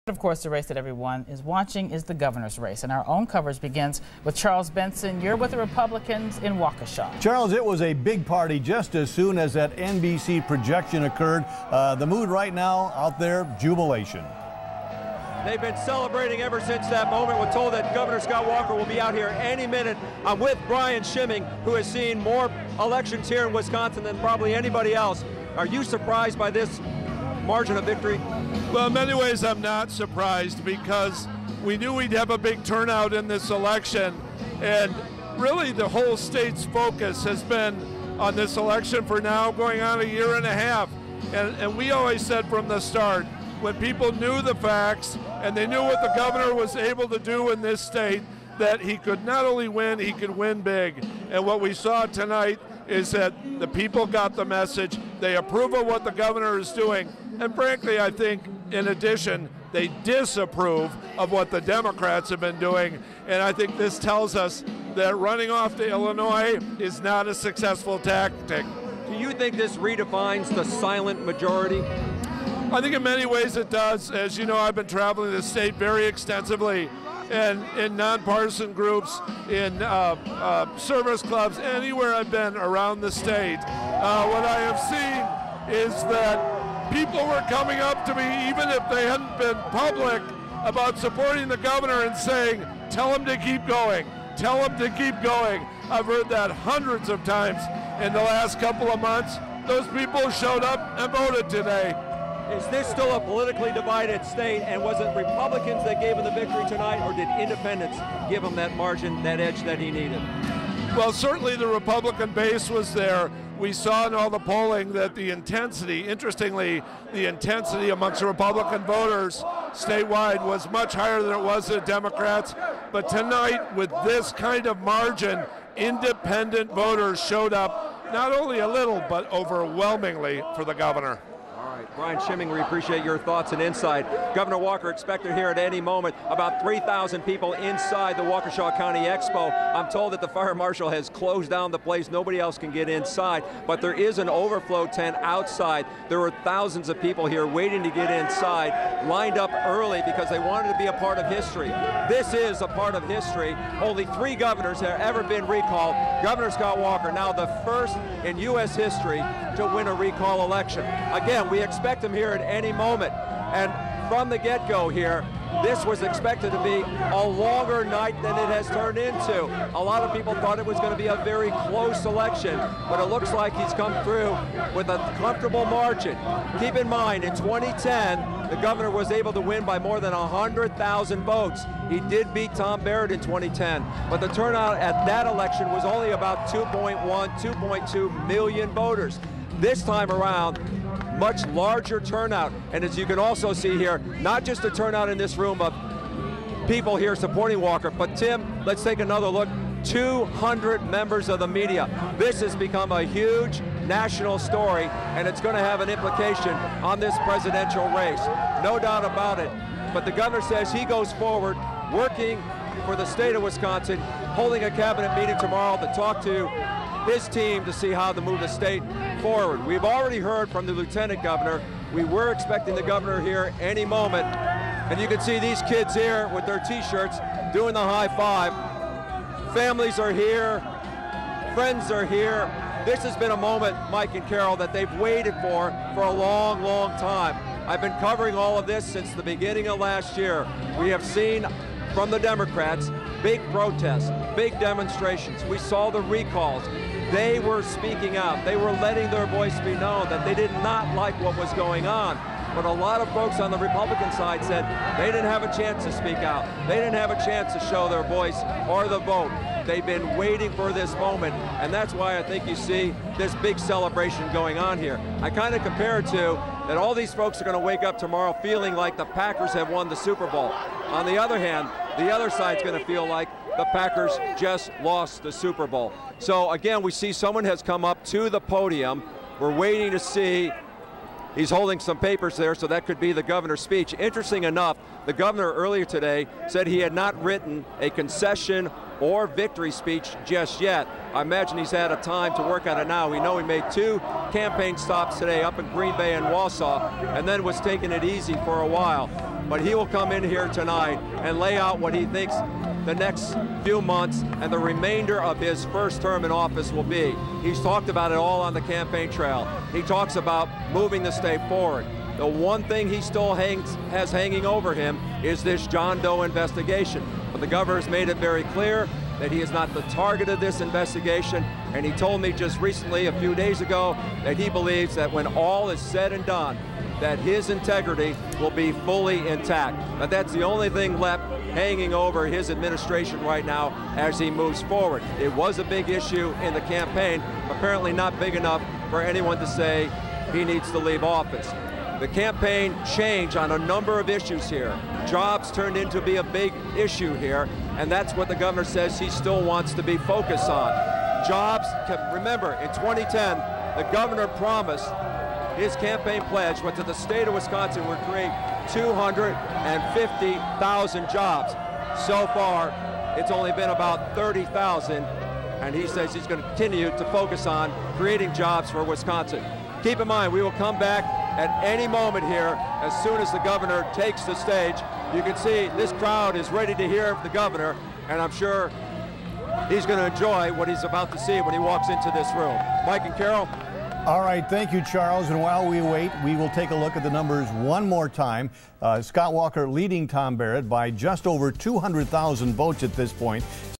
Of course, the race that everyone is watching is the governor's race, and our own coverage begins with Charles Benson. You're with the Republicans in Waukesha. Charles, it was a big party just as soon as that NBC projection occurred. The mood right now out there, jubilation. They've been celebrating ever since that moment. We're told that Governor Scott Walker will be out here any minute. I'm with Brian Schimming, who has seen more elections here in Wisconsin than probably anybody else. Are you surprised by this margin of victory? Well, in many ways I'm not surprised, because we knew we'd have a big turnout in this election, and really the whole state's focus has been on this election for now going on a year and a half. And we always said from the start, when people knew the facts and they knew what the governor was able to do in this state, that he could not only win, he could win big. And what we saw tonight is that the people got the message. They approve of what the governor is doing. And frankly, I think, in addition, they disapprove of what the Democrats have been doing. And I think this tells us that running off to Illinois is not a successful tactic. Do you think this redefines the silent majority? I think in many ways it does. As you know, I've been traveling the state very extensively, and in nonpartisan groups, in service clubs, anywhere I've been around the state, what I have seen is that people were coming up to me, even if they hadn't been public, about supporting the governor and saying, tell him to keep going, tell him to keep going. I've heard that hundreds of times in the last couple of months. Those people showed up and voted today. Is this still a politically divided state, and was it Republicans that gave him the victory tonight, or did independents give him that margin, that edge that he needed? Well, certainly the Republican base was there. We saw in all the polling that the intensity, interestingly, the intensity amongst Republican voters statewide was much higher than it was the Democrats. But tonight, with this kind of margin, independent voters showed up, not only a little, but overwhelmingly for the governor. Brian Schimming, we appreciate your thoughts and insight. Governor Walker expected here at any moment. About 3,000 people inside the Waukesha County Expo. I'm told that the fire marshal has closed down the place. Nobody else can get inside, but there is an overflow tent outside. There were thousands of people here waiting to get inside, lined up early because they wanted to be a part of history. This is a part of history. Only 3 governors have ever been recalled. Governor Scott Walker, now the first in U.S. history to win a recall election. Again, we expect him here at any moment. And from the get-go here, this was expected to be a longer night than it has turned into. A lot of people thought it was going to be a very close election, but it looks like he's come through with a comfortable margin. Keep in mind, in 2010, the governor was able to win by more than 100,000 votes. He did beat Tom Barrett in 2010, but the turnout at that election was only about 2.2 million voters. This time around, much larger turnout. And as you can also see here, not just a turnout in this room of people here supporting Walker, but Tim, let's take another look. 200 members of the media. This has become a huge national story, and it's going to have an implication on this presidential race. No doubt about it. But the governor says he goes forward, working for the state of Wisconsin, holding a cabinet meeting tomorrow to talk to his team to see how to move the state forward. We've already heard from the lieutenant governor. We were expecting the governor here any moment. And you can see these kids here with their t-shirts doing the high five. Families are here, friends are here. This has been a moment, Mike and Carol, that they've waited for a long, long time. I've been covering all of this since the beginning of last year. We have seen from the Democrats big protests, big demonstrations. We saw the recalls. They were speaking out. They were letting their voice be known that they did not like what was going on. But a lot of folks on the Republican side said they didn't have a chance to speak out. They didn't have a chance to show their voice or the vote. They've been waiting for this moment, and that's why I think you see this big celebration going on here. I kind of compare it to that all these folks are going to wake up tomorrow feeling like the Packers have won the Super Bowl. On the other hand, the other side's going to feel like the Packers just lost the Super Bowl. So again, we see someone has come up to the podium. We're waiting to see. He's holding some papers there, so that could be the governor's speech. Interesting enough, the governor earlier today said he had not written a concession or victory speech just yet. I imagine he's had a time to work on it now. We know he made 2 campaign stops today up in Green Bay and Wausau, and then was taking it easy for a while. But he will come in here tonight and lay out what he thinks the next few months and the remainder of his first term in office will be. He's talked about it all on the campaign trail. He talks about moving the state forward. The one thing he still has hanging over him is this John Doe investigation. But the governor has made it very clear that he is not the target of this investigation, and he told me just recently, a few days ago, that he believes that when all is said and done, that his integrity will be fully intact. But that's the only thing left hanging over his administration right now as he moves forward. It was a big issue in the campaign, apparently not big enough for anyone to say he needs to leave office. The campaign changed on a number of issues here. Jobs turned into be a big issue here, and that's what the governor says he still wants to be focused on. Jobs, remember, in 2010, the governor promised, his campaign pledge was that the state of Wisconsin would create 250,000 jobs. So far, it's only been about 30,000, and he says he's going to continue to focus on creating jobs for Wisconsin. Keep in mind, we will come back at any moment here as soon as the governor takes the stage. You can see this crowd is ready to hear the governor, and I'm sure he's going to enjoy what he's about to see when he walks into this room. Mike and Carol. All right, thank you, Charles. And while we wait, we will take a look at the numbers one more time. Scott Walker leading Tom Barrett by just over 200,000 votes at this point.